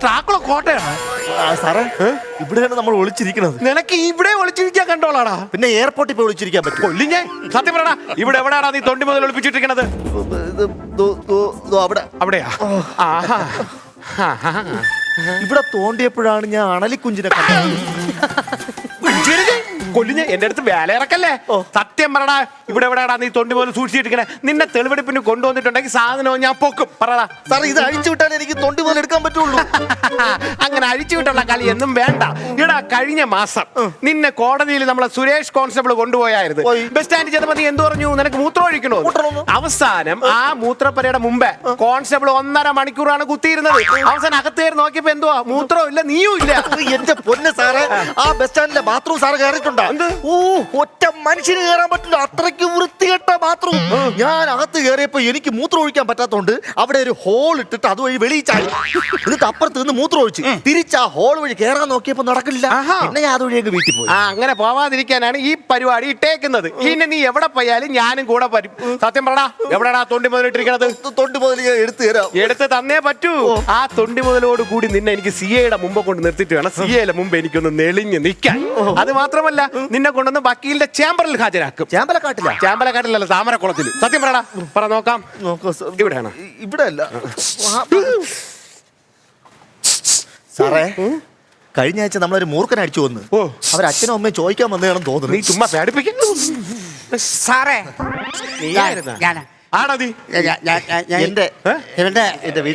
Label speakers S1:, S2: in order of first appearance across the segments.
S1: ട്രാക്കുള കോട്ടയാണ്
S2: സാറേ. ഇവിടെയാണ് നമ്മൾ ഒളിച്ചിരിക്കുന്നത്.
S1: നിനക്ക് ഇവിടെ ഒളിച്ചിരിക്കാൻ കണ്ടോളാടാ.
S2: പിന്നെ എയർപോർട്ടിൽ പോയി ഒളിച്ചിരിക്കാൻ പറ്റും.
S1: കൊല്ലിഞ്ഞേ സത്യം പറയടാ. ഇവിടെ എവിടെയാടാ നീ തൊണ്ടി മുതൽ ഒളിപ്പിച്ചിട്ടിരിക്കണത്?
S2: അവിടെ.
S1: അവിടെയാ? ആഹാ.
S2: ഇവിടെ തോണ്ടിയപ്പോഴാണ് ഞാൻ അണലിക്കുഞ്ചിനെ കണ്ടത്.
S1: കൊല്ലിഞ്ഞ എന്റെ അടുത്ത് വേല ഇറക്കല്ലേ. സത്യം പറടാ. ഇവിടെ എവിടെയാടാ നീ തൊണ്ടി മുതൽ സൂക്ഷിച്ചിട്ടിരിക്കണേ? നിന്നെ തെളിവെടുപ്പിന് കൊണ്ടുവന്നിട്ടുണ്ടെങ്കിൽ സാധനവും ഞാൻ പൊക്കും. പറടാ.
S2: സാർ, ഇത് അഴിച്ചു വിട്ടാലേ എനിക്ക് തൊണ്ടി മുതൽ എടുക്കാൻ പറ്റുള്ളൂ.
S1: അങ്ങനെ അഴിച്ചു വിട്ടുള്ള കളി എന്നും വേണ്ട. ഇടാ, കഴിഞ്ഞ മാസം നിന്നെ കോടതിയിൽ നമ്മളെ സുരേഷ് കോൺസ്റ്റബിൾ കൊണ്ടുപോയായിരുന്നു. ബസ് സ്റ്റാൻഡിൽ ചെന്നപ്പോ നീ എന്ത് പറഞ്ഞു? നിനക്ക് മൂത്രം ഒഴിക്കണോ? അവസാനം ആ മൂത്രപ്പരയുടെ മുമ്പേ കോൺസ്റ്റബിൾ 1.5 മണിക്കൂറാണ് കുത്തിയിരുന്നത്. അവസാനം അകത്തേറി നോക്കിയപ്പോ എന്തുവാ? മൂത്രവും ഇല്ല, നീയും ഇല്ല.
S2: എന്റെ പൊന്ന് സാറേ, ആ ബസ് സ്റ്റാൻഡിലെ ബാത്റൂം സാറ് കയറിയിട്ടുണ്ടോ? ഒറ്റ മനുഷ്യന് കയറാൻ പറ്റില്ല, അത്രയ്ക്ക് വൃത്തികെട്ട ബാത്റൂം. ഞാൻ അകത്ത് കയറിയപ്പോ എനിക്ക് മൂത്രം ഒഴിക്കാൻ പറ്റാത്തോണ്ട് അവിടെ ഒരു ഹോൾ ഇട്ടിട്ട് അതുവഴി വെളിയിൽ ചാടി. എന്നിട്ട് അപ്പുറത്ത് നിന്ന് മൂത്രം ഒഴിച്ച് തിരിച്ച് ആ ഹോൾ വഴി കയറാൻ നോക്കിയപ്പോ നടക്കില്ല. പിന്നെ അതുവഴി അങ്ങ് വീട്ടിൽ പോയി.
S1: അങ്ങനെ പോവാതിരിക്കാനാണ് ഈ പരിപാടി ഇട്ടേക്കുന്നത്. ഇനി നീ എവിടെ പോയാലും ഞാനും കൂടെ വരും. സത്യം പറടാ, എവിടെയാടാ തൊണ്ടി മുതലിട്ടിരിക്കണത്?
S2: തൊണ്ടി മുതൽ ഞാൻ എടുത്തു തരാം.
S1: എടുത്ത് തന്നേ പറ്റൂ. ആ തൊണ്ടി മുതലോട് കൂടി നിന്നെ എനിക്ക് സിഐയുടെ മുമ്പ് കൊണ്ട് നിർത്തിയിട്ട് വേണം സിഐയുടെ മുമ്പ് എനിക്കൊന്ന് നെളിഞ്ഞ് നിൽക്കാൻ. അത് മാത്രമല്ല, നിന്നെ കൊണ്ടൊന്ന് വക്കീലിന്റെ ചേംബറിൽ ഹാജരാക്കും. ചേമ്പലക്കാട്ടിലല്ല, താമരക്കുളത്തിൽ. സത്യം പറടാ, പറ നോക്കാം. ഇവിടെയാണ്?
S2: ഇവിടെ അല്ല സാറേ. കഴിഞ്ഞ ആഴ്ച നമ്മളൊരു മൂർഖൻ അടിച്ചു വന്ന് അവരച്ഛനും അമ്മയും ചോദിക്കാൻ വന്നതാണെന്ന് തോന്നുന്നു.
S1: നീ ചുമ്മാ പേടിപ്പിക്കുന്നു സാറേ.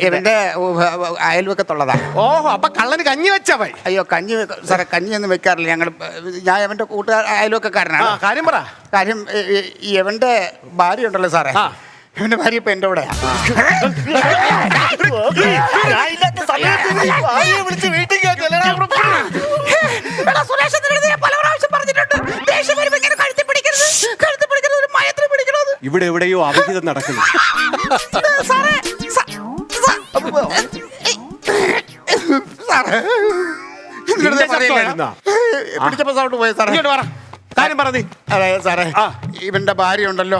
S3: ഇവന്റെ അയൽവക്കത്തുള്ളതാ.
S1: ഓഹോ, അപ്പൊ കള്ളന് കഞ്ഞി വെച്ചവൻ?
S3: അയ്യോ, സാറേ കഞ്ഞിയൊന്നും വെക്കാറില്ല ഞങ്ങൾ. ഞാൻ എവന്റെ അയൽവക്കക്കാരനാണ്.
S1: കാര്യം പറ.
S3: കാര്യം എവന്റെ ഭാര്യ ഉണ്ടല്ലോ സാറേ, എവന്റെ ഭാര്യ ഇപ്പൊ എന്റെ കൂടെ.
S1: ഇവിടെ എവിടെയോ അവിഹിതം നടക്കുന്നു.
S3: പിടിച്ചപ്പോ സൗണ്ട് പോയ സാറേ.
S1: കാര്യം പറഞ്ഞേ.
S3: അതായത് സാറേ, ഇവന്റെ ഭാര്യ ഉണ്ടല്ലോ,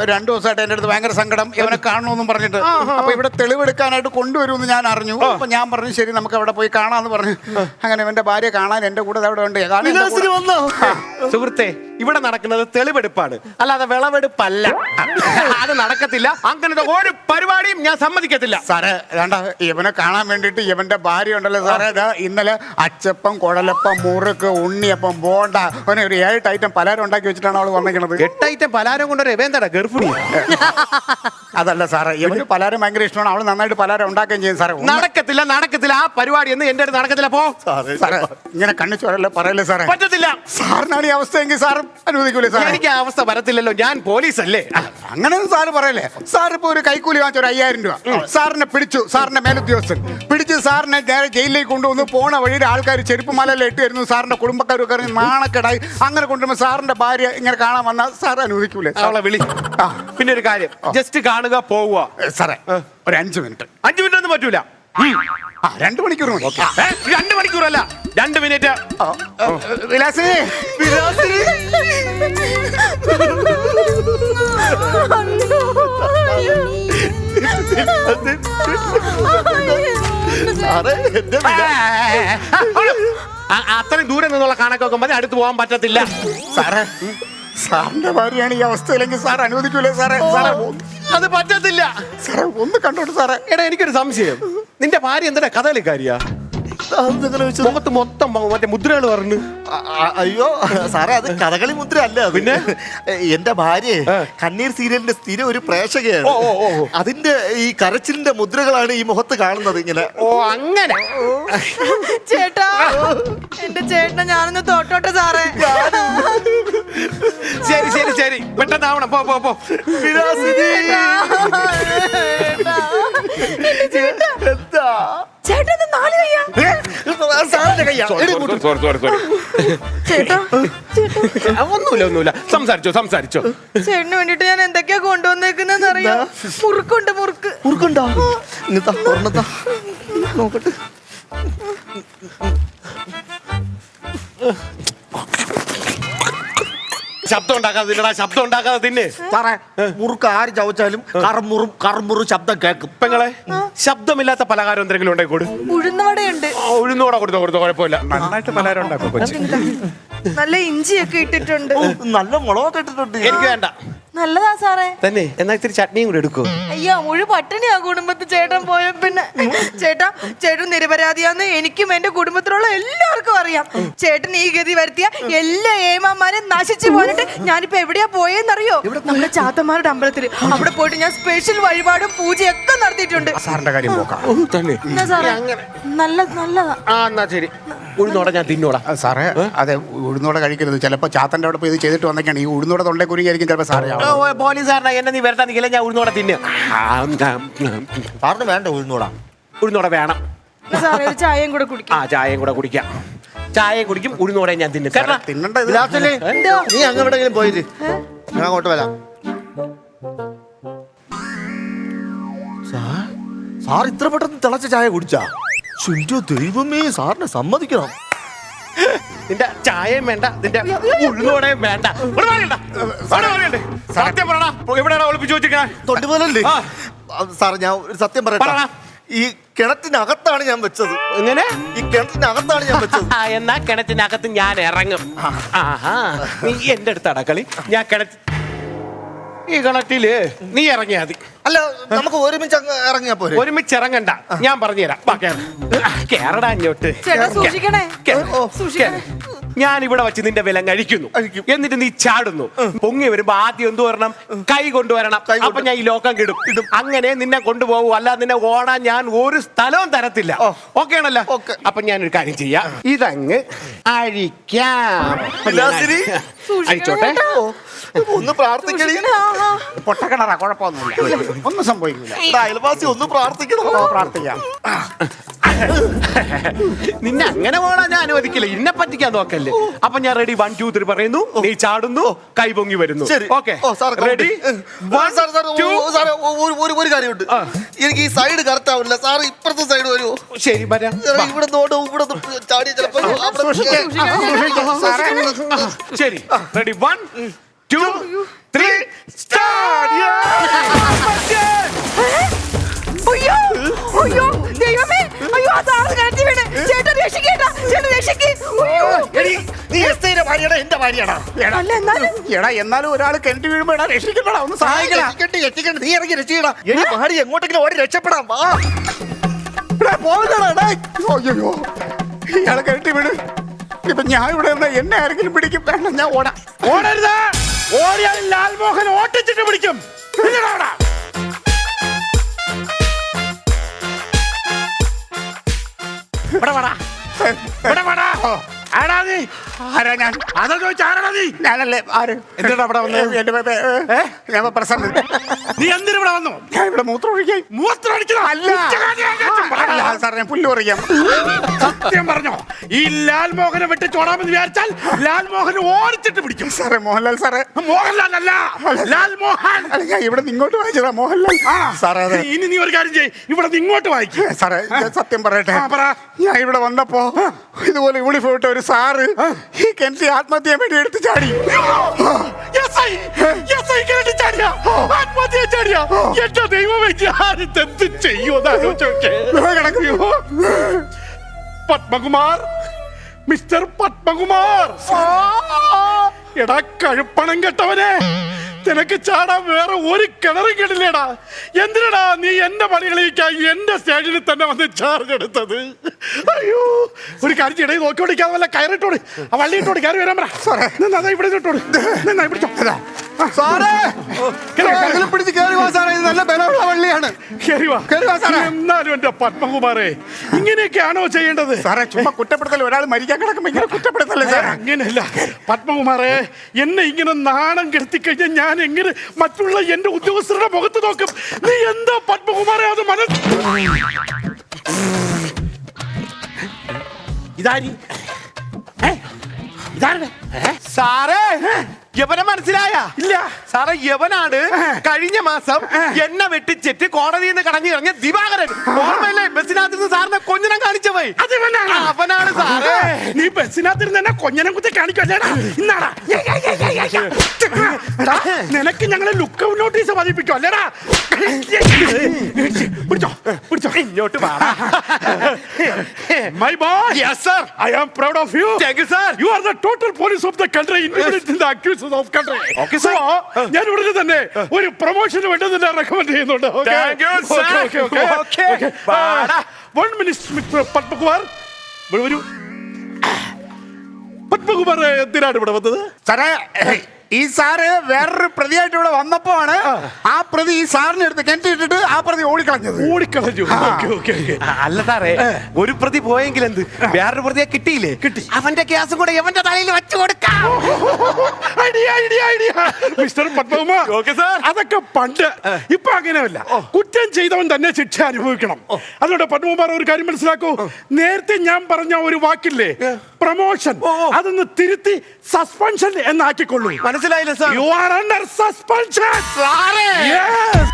S3: 2 ദിവസമായിട്ട് എന്റെ അടുത്ത് ഭയങ്കര സങ്കടം, ഇവനെ കാണണമെന്നും പറഞ്ഞിട്ട്. അപ്പൊ ഇവിടെ തെളിവെടുക്കാനായിട്ട് കൊണ്ടുവരുമെന്ന് ഞാൻ അറിഞ്ഞു. അപ്പൊ ഞാൻ പറഞ്ഞു ശരി നമുക്ക് അവിടെ പോയി കാണാന്ന് പറഞ്ഞു. അങ്ങനെ ഇവന്റെ ഭാര്യ കാണാൻ എന്റെ കൂടെ അവിടെ ഉണ്ട്.
S1: സുഹൃത്തെ, ഇവിടെ നടക്കുന്നത് തെളിവെടുപ്പാണ്, അല്ലാതെ വിളവെടുപ്പല്ല. അത് നടക്കത്തില്ല. അങ്ങനത്തെ ഒരു പരിപാടിയും ഞാൻ സമ്മതിക്കത്തില്ല.
S3: സാറേ വേണ്ട, ഇവനെ കാണാൻ വേണ്ടിട്ട് ഇവന്റെ ഭാര്യ ഉണ്ടല്ലോ സാറേ, ഇന്നലെ അച്ചപ്പം, കുഴലപ്പം, മുറുക്ക്, ഉണ്ണിയപ്പം, ബോണ്ട, അവനെ ഒരു 7 ഐറ്റം പലഹാരം ഉണ്ടാക്കി വെച്ചിട്ടാണ് അവള് വന്നിരിക്കുന്നത്.
S1: 8 ഐറ്റം പലഹാരം കൊണ്ട് രവേന്ദടാ ഗർഭിണി.
S3: അതല്ല സാറേ, ഇവന് പലഹാരം ഭയങ്കര ഇഷ്ടമാണ്. അവള് നന്നായിട്ട് പലഹാരം ഉണ്ടാക്കുകയും ചെയ്യും സാറേ.
S1: നടക്കത്തില്ല ആ പരിപാടി എന്ന് എന്റെ അടുത്ത് നടക്കത്തില്ല. പോ
S3: സാറേ, ഇങ്ങനെ കണ്ണിച്ചോരല്ലേ പറയല്ലേ സാറേ.
S1: പറ്റത്തില്ല.
S3: സാറിനാണ് ഈ അവസ്ഥയെങ്കിൽ സാറും അനുവദിക്കൂലേ സാറേ?
S1: എനിക്ക് ആ അവസ്ഥ വരത്തില്ലല്ലോ, ഞാൻ പോലീസല്ലേ.
S3: അങ്ങനെയൊന്നും സാറ് പറയല്ലേ. സാർ ഇപ്പൊ ഒരു കൈക്കൂലി വാങ്ങിച്ച ഒരു 5000 രൂപ സാറിനെ പിടിച്ചു. സാറിന്റെ മേലുദ്യോഗസ്ഥൻ പിടിച്ച് സാറിനെ നേരെ ജയിലിലേക്ക് കൊണ്ടുവന്ന് പോണ വഴിയിൽ ആൾക്കാർ ചെരുപ്പ് മലയിൽ ഇട്ട് വരുന്നു. സാറിന്റെ കുടുംബക്കാരൊക്കെ നാണക്കെടായി. അങ്ങനെ കൊണ്ടുവരുമ്പോൾ സാറിന്റെ ഭാര്യ ഇങ്ങനെ കാണാൻ വന്നാൽ സാർ അനുവദിക്കൂലേ?
S1: അവളെ വിളി. പിന്നെ ഒരു കാര്യം, ജസ്റ്റ് കാണുക, പോവുക.
S3: സാറേ ഒരു 5 മിനിറ്റ്.
S1: 5 മിനിറ്റ് ഒന്നും പറ്റൂല.
S3: 2 മണിക്കൂർ.
S1: 2 മണിക്കൂറല്ല, 2 മിനിറ്റ്.
S3: വിലാസിനി,
S1: അത്രയും ദൂരെ നിന്നുള്ള കണക്കൊക്കെ മതി, അടുത്ത് പോകാൻ പറ്റത്തില്ല.
S3: സാറേ സാറിന്റെ ഭാര്യയാണ് ഈ അവസ്ഥയിലെങ്കിൽ സാർ അനുവദിക്കൂലേ സാറേ?
S1: അത് പറ്റത്തില്ല
S3: സാറേ, ഒന്ന് കണ്ടോട്ട് സാറേ.
S1: എടാ, എനിക്കൊരു സംശയം. നിന്റെ ഭാര്യ എന്താ കഥകളിക്കാരിയാ? മുഖത്ത് മൊത്തം മറ്റേ മുദ്രകൾ പറഞ്ഞു.
S2: അയ്യോ സാറേ, അത് കഥകളി മുദ്ര അല്ല. പിന്നെ എന്റെ ഭാര്യ കണ്ണീർ സീരിയലിന്റെ സ്ഥിരം ഒരു പ്രേക്ഷകയാണ്. അതിന്റെ ഈ കരച്ചിലിന്റെ മുദ്രകളാണ് ഈ മുഖത്ത് കാണുന്നത് ഇങ്ങനെ.
S1: ഓ അങ്ങനെ.
S4: ചേട്ടാ, എന്റെ ചേട്ടനെ ഞാനൊന്ന് തൊട്ടോട്ടെ സാറേ.
S1: ശരി ശരി ശരി, പെട്ടെന്നാവണം. പോ പോ പോ.
S4: ചേട്ടാ,
S1: ഒന്നുമില്ല. സംസാരിച്ചോ.
S4: ചേട്ടന് വേണ്ടിട്ട് ഞാൻ എന്തൊക്കെയാ കൊണ്ടുവന്നേക്കുന്നറിയോ? മുറുക്കുണ്ടോ?
S2: നോക്കട്ടെ.
S1: ശബ്ദം ഉണ്ടാക്കാതെ തിന്നടാ, ശബ്ദം ഉണ്ടാക്കാതെ തിന്നെ.
S2: സാറേ മുറുക്ക് ആര് ചവച്ചാലും കറുമുറും ശബ്ദം കേൾക്കും.
S1: പെങ്ങളെ, ശബ്ദമില്ലാത്ത പലഹാരം എന്തെങ്കിലും ഉണ്ടെങ്കിൽ കൂട്.
S4: ഉഴുന്നവടയുണ്ട്.
S1: ഉഴുന്നോടെ കൊടുത്തോ, കുഴപ്പമില്ല. നന്നായിട്ട് പലഹാരം ഉണ്ടാക്കും കൊച്ചി.
S4: നല്ല ഇഞ്ചിയൊക്കെ ഇട്ടിട്ടുണ്ട്.
S2: നല്ല മുളകൊക്കെ ഇട്ടിട്ടുണ്ട്.
S1: എനിക്ക് വേണ്ട.
S4: നല്ലതാ സാറേ.
S1: തന്നെ എന്നാ ഇത്തിരി ചട്നിയും കൂടെ എടുക്കൂ.
S4: അയ്യോ, മുഴു പട്ടിണിയാ കുടുംബത്തിൽ ചേട്ടൻ പോയ പിന്നെ. ചേട്ടൻ നിരപരാധിയാന്ന് എനിക്കും എന്റെ കുടുംബത്തിലുള്ള എല്ലാവർക്കും അറിയാം. ചേട്ടൻ ഈ ഗതി വരുത്തിയ എല്ലാ ഏമാന്മാരും നശിച്ചു പോയിട്ട് ഞാനിപ്പോ എവിടെയാ പോയെന്നറിയോ? നമ്മുടെ ചാത്തന്മാരുടെ അമ്പലത്തിൽ. അവിടെ പോയിട്ട് ഞാൻ സ്പെഷ്യൽ വഴിപാടും പൂജയൊക്കെ നടത്തിയിട്ടുണ്ട്.
S3: സാറിന്റെ കാര്യം നോക്കാം.
S1: തന്നെ
S4: എന്നാ സാറേ, നല്ലതാ.
S1: ആ എന്നാ ശരി, ഉഴുന്നോടെ ഞാൻ തിന്നോടാ.
S3: സാറേ അതെ, ഉഴുന്നോടെ കഴിക്കരുത്. ചിലപ്പോ ചാത്തന്റെ അവിടെ പോയി ഇത് ചെയ്തിട്ട് വന്നേക്കാണ്. ഈ ഉഴുന്നോടെ തൊണ്ടേ കുരുങ്ങിയായിരിക്കും ചിലപ്പോ സാറേ.
S1: പോലീസുകാരനാ എന്നെ നീ വരട്ടാ നിൽക്കില്ല, ഞാൻ ഉഴുന്നോടെ തിന്നു.
S2: സാറിന് വേണ്ട ഉഴുന്നോടാ?
S1: ഉഴുന്നോടെ വേണം.
S4: എന്നാ സാറേ ഒരു ചായയും കൂടെ കുടിക്കാം.
S1: ആ ചായയും കൂടെ കുടിക്കാം. ചായയും കുടിക്കും, ഉഴുന്നോടെ ഞാൻ തിന്നു. കേട്ടാ
S3: തിന്നണ്ട ഇത്.
S2: വിലാസല്ലേ, നീ അങ്ങ് എവിടെയെങ്കിലും പോയിട്ട് ഞാൻ അങ്ങോട്ട് വരാം. സാർ ഇത്ര പെട്ടെന്ന് തിളച്ച ചായ കുടിച്ചാ? ദൈവമേ, സാറിനെ സമ്മതിക്കണം.
S1: നിന്റെ ചായയും വേണ്ട, നിന്റെ ഉഴുന്നോടെയും വേണ്ട. ഇവിടെ പറയണ്ട. ഇവിടെ പറയണ്ടേ? സത്യം പറയണ, എവിടെയാണ് ഒളിപ്പിച്ചു വെച്ചിരിക്കണേ?
S2: തൊണ്ടിപോലല്ലേ സാർ, ഞാൻ ഒരു സത്യം പറയട്ടെ.
S1: പറ.
S2: ഈ കിണറ്റിനകത്താണ് ഞാൻ വെച്ചത്.
S1: എങ്ങനെ?
S2: ഈ കിണറ്റിനകത്താണ് ഞാൻ വെച്ചത്.
S1: എന്നാ കിണറ്റിനകത്ത് ഞാൻ ഇറങ്ങും. ആഹാ, നീ എന്റെ അടുത്താണ് കളി. ഞാൻ ഈ കിണറ്റില് നീ ഇറങ്ങിയാ മതി.
S2: അല്ല, നമുക്ക് ഒരുമിച്ച് അങ്ങ് ഇറങ്ങിയാ പോരെ?
S1: ഒരുമിച്ച് ഇറങ്ങണ്ട, ഞാൻ പറഞ്ഞുതരാം. കേറടാ ഇങ്ങോട്ട്.
S4: ചേട്ടാ സൂക്ഷിക്കണേ. സൂക്ഷിക്കണേ.
S1: ഞാൻ ഇവിടെ വെച്ച് നിന്റെ വില കഴിക്കുന്നു, എന്നിട്ട് നീ ചാടുന്നു. പൊങ്ങി വരുമ്പോ ആദ്യം എന്ത് വരണം? കൈ കൊണ്ടുവരണം. അപ്പൊ ഞാൻ ഈ ലോകം കിടും. അങ്ങനെ നിന്നെ കൊണ്ടുപോകും. അല്ലാതെ നിന്നെ ഓടാൻ ഞാൻ ഒരു സ്ഥലവും തരത്തില്ല. ഓക്കെ ആണല്ലോ? അപ്പൊ ഞാനൊരു കാര്യം ചെയ്യാം, ഇതങ്ങ് അഴിക്കാം. അഴിച്ചോട്ടെ.
S2: ഒന്ന് പ്രാർത്ഥിക്കണേ.
S3: പൊട്ടക്കിണറാ, കുഴപ്പമൊന്നുമില്ല, ഒന്നും സംഭവിക്കില്ല.
S2: അയൽവാസി ഒന്ന് പ്രാർത്ഥിക്കണം.
S3: പ്രാർത്ഥിക്കാം.
S1: നിന്നെ അങ്ങനെ പോകാൻ ഞാൻ അനുവദിക്കില്ല. ഇന്നെ പറ്റിക്കാൻ നോക്കല്ലേ. അപ്പൊ ഞാൻ റെഡി 1 2 3 പറയുന്നു, നീ ചാടുന്നു, കൈ പൊങ്ങി വരുന്നു. Okay ready?
S2: ഒരു കാര്യമുണ്ട്, എനിക്ക് ഈ സൈഡ് കറക്റ്റ് ആവില്ല. സാർ ഇപ്പുറത്തെ സൈഡ് വരുമോ?
S1: ശരി വരാം.
S2: ഇവിടെ നോട്ടും ഇവിടെ ചാടി ചിലപ്പോ.
S1: ശരി റെഡി 1 2 3 സ്റ്റാർട്ട്.
S4: അയ്യോ അയ്യോ ദൈവമേ, അയ്യോ ആ സാറ് കിണറ്റി വീണ്. ചേട്ടൻ രക്ഷിക്കേട്ടാ, ചേട്ടൻ രക്ഷിക്ക്.
S2: നീ എസ്തേന്റെ ഭാര്യയാണോ എന്റെ ഭാര്യയാണോ?
S4: അല്ല എന്നാലും
S3: എടാ, എന്നാലും ഒരാൾ കിണറ്റി വീഴുമ്പോ എടാ രക്ഷിക്കപ്പെടാ, ഒന്ന് സഹായിക്കടാ.
S2: നീ ഇറങ്ങി രക്ഷിക്കടാ. എടി ഭാര്യ എങ്ങോട്ടെങ്കിലും ഓടി രക്ഷപ്പെടാം. വാ
S3: പോകണ്ടടാ. അയ്യോ, ഇയാളെ കിണറ്റി വീട്. ഇപ്പൊ ഞാൻ ഇവിടെ നിന്നാ എന്നെ ആരെങ്കിലും പിടിക്കും. വേണ്ട, ഞാൻ ഓടാം.
S1: ഓടരുത്. ഓടിയാൽ ലാൽമോഹൻ ഓട്ടിച്ചിട്ട് പിടിക്കും.
S3: ആരാ ഞാൻ?
S1: അതാ ചോദിച്ചാ ആരാ നീ?
S3: ഞാനല്ലേ. ആര്?
S1: എന്തിനാ ഇവിടെ വന്നത്?
S3: ഞാൻ പ്രസന്റ്.
S1: നീ എന്തിനാ ഇവിടെ വന്നു?
S3: ഞാൻ ഇവിടെ മൂത്രം ഒഴിക്കാൻ. അല്ല സാർ, ഞാൻ പുല്ല് പറിക്കാം.
S1: സത്യം പറഞ്ഞോ? ഈ ലാൽമോഹനെ വിട്ട് ചോടാമെന്ന് വിചാരിച്ചാൽ ലാൽമോഹൻ ഓടിച്ചിട്ട് പിടിക്കും.
S3: സാറേ, മോഹൻലാൽ സാറേ.
S1: മോഹൻലാൽ അല്ല, ലാൽമോഹൻ.
S3: അല്ല, ഞാൻ ഇവിടെ നിന്ന് ഇങ്ങോട്ട് വായിച്ചതാ, മോഹൻലാൽ സാറേ. അതെ
S1: ഇനി നീ ഒരു കാര്യം ചെയ്യ്, ഇവിടെ നിന്ന് ഇങ്ങോട്ട് വായിക്കും.
S3: സാറേ, ഞാൻ സത്യം പറയട്ടെ.
S1: പറ.
S3: ഞാൻ ഇവിടെ വന്നപ്പോ ഇതുപോലെ യൂണിഫോം ഇട്ട ഒരു സാറ് ഈ കിണറ്റി ആത്മഹത്യ വേണ്ടി എടുത്ത് ചാടി.
S1: എന്റെ ദൈവമേ, ഞാനിതെന്ത് ചെയ്യുമോ? പത്മകുമാർ, മിസ്റ്റർ പത്മകുമാർ. എടാ കഴുപ്പണം കെട്ടവനെ, നിനക്ക് ചാടാൻ വേറെ ഒരു കിണറും കിടില്ലേടാ. എന്തിനാടാ നീ എന്റെ പണികളിലേക്കായി എന്റെ സ്റ്റേജിൽ തന്നെ വന്ന് ചാർജ് എടുത്തത്? അയ്യോ, ഒരു കാര്യം ചെയ്യണേ, നോക്കി ഓടിക്കാതെ വല്ല കയറിട്ടോട്, ആ വള്ളി ഇട്ടോട്, കയറി വരാൻ പറ. അതാ ഇവിടെ ഇട്ടോട്.
S3: പിടിച്ച് കയറി വാ സാറേ, ഇത് നല്ല ബലമുള്ള വള്ളിയാണ്.
S1: എന്നാലും എന്റെ പത്മകുമാറെ, ഇങ്ങനെയൊക്കെയാണോ ചെയ്യേണ്ടത്?
S3: സാറേ, ചുമ്മാ കുറ്റപ്പെടുത്തൽ. ഒരാൾ മരിക്കാൻ കിടക്കുമ്പോ ഇങ്ങനെ കുറ്റപ്പെടുത്തല്ലേ സാറേ?
S1: അങ്ങനെയല്ല പത്മകുമാറെ, എന്നെ ഇങ്ങനെ നാണം കെടുത്തി കഴിഞ്ഞാൽ ഞാൻ എങ്ങനെ മറ്റുള്ള എന്റെ ഉദ്യോഗസ്ഥരുടെ മുഖത്ത് നോക്കും? നീ എന്താ പത്മകുമാറെ അത് ഇതാരി ഇതാണ് സാറേ. യവനെ മനസ്സിലായ
S3: ഇല്ല.
S1: സാറേ യവനാണ് കഴിഞ്ഞ മാസം എന്നെ വെട്ടിച്ചിട്ട് കോടതിയിൽ നിന്ന് കടഞ്ഞു ഇറങ്ങിയ ദിവാകരൻ. ഓർമ്മയില്ലേ ബസ്സിനകത്ത് നിന്ന് സാറിനെ കൊഞ്ഞനം കാണിച്ച പോയി. അവനാണ് സാറേ.
S3: നീ ബസ്സിനകത്തിരുന്ന് തന്നെ കൊഞ്ഞനം കുത്തി കാണിക്കല്ലേടാ. ഇന്നാടാ എടാ, നിനക്ക് ഞങ്ങളെ ലുക്ക് നോട്ടീസ് പതിപ്പിക്കും അല്ലേടാ. പിടിച്ചോ പിടിച്ചോ.
S1: ഇങ്ങോട്ട് വാടാ.
S3: My boy,
S1: Yes, sir.
S3: I am proud of you.
S1: Thank you, sir.
S3: You are the total police of the country, independent in the accusers of country.
S1: Okay, sir.
S3: So, ഞാൻ ഉടനെ തന്നെ ഒരു പ്രൊമോഷന് വേണ്ടി തന്നെ റെക്കമെൻഡ് ചെയ്യുന്നുണ്ട്. Okay?
S1: Thank you, sir. Okay. വാടാ.
S3: 1 minute, Mr. Padmakumar. ഇവിടെ വരൂ. പത്മകുമാർ എന്തിനാണ് ഇവിടെ വന്നത്? സാറേ, ഈ സാറ് വേറൊരു പ്രതിയായിട്ട് ഇവിടെ വന്നപ്പോഴാണ് ആ പ്രതി ഈ സാറിനെ എടുത്ത് കിണറ്റിട്ടിട്ട് ആ പ്രതി ഓടിക്കളഞ്ഞത്.
S2: ഓടിക്കളഞ്ഞു. Okay, okay, okay.
S1: അല്ല സാറേ, ഒരു പ്രതി പോയെങ്കിൽ എന്ത്, വേറൊരു പ്രതിയെ കിട്ടിയില്ലേ?
S3: കിട്ടി.
S1: അവന്റെ കേസും കൂടെ എവന്റെ തലയിൽ വെച്ചു കൊടുക്കാം.
S3: Idea, idea, idea. Mister Padmakumar,
S1: Okay, sir.
S3: അതൊക്കെ പണ്ട്. ഇപ്പൊ അങ്ങനെയല്ല. കുറ്റം ചെയ്തവൻ തന്നെ ശിക്ഷ അനുഭവിക്കണം. അതുകൊണ്ട് പത്മകുമാർ ഒരു കാര്യം മനസ്സിലാക്കൂ. നേരത്തെ ഞാൻ പറഞ്ഞ ഒരു വാക്കില്ലേ, പ്രൊമോഷൻ, അതൊന്ന് തിരുത്തി സസ്പെൻഷൻ എന്നാക്കിക്കൊള്ളൂ.
S1: മനസ്സിലായില്ല sir?
S3: You are under suspension.
S1: സാറേ
S3: Yes.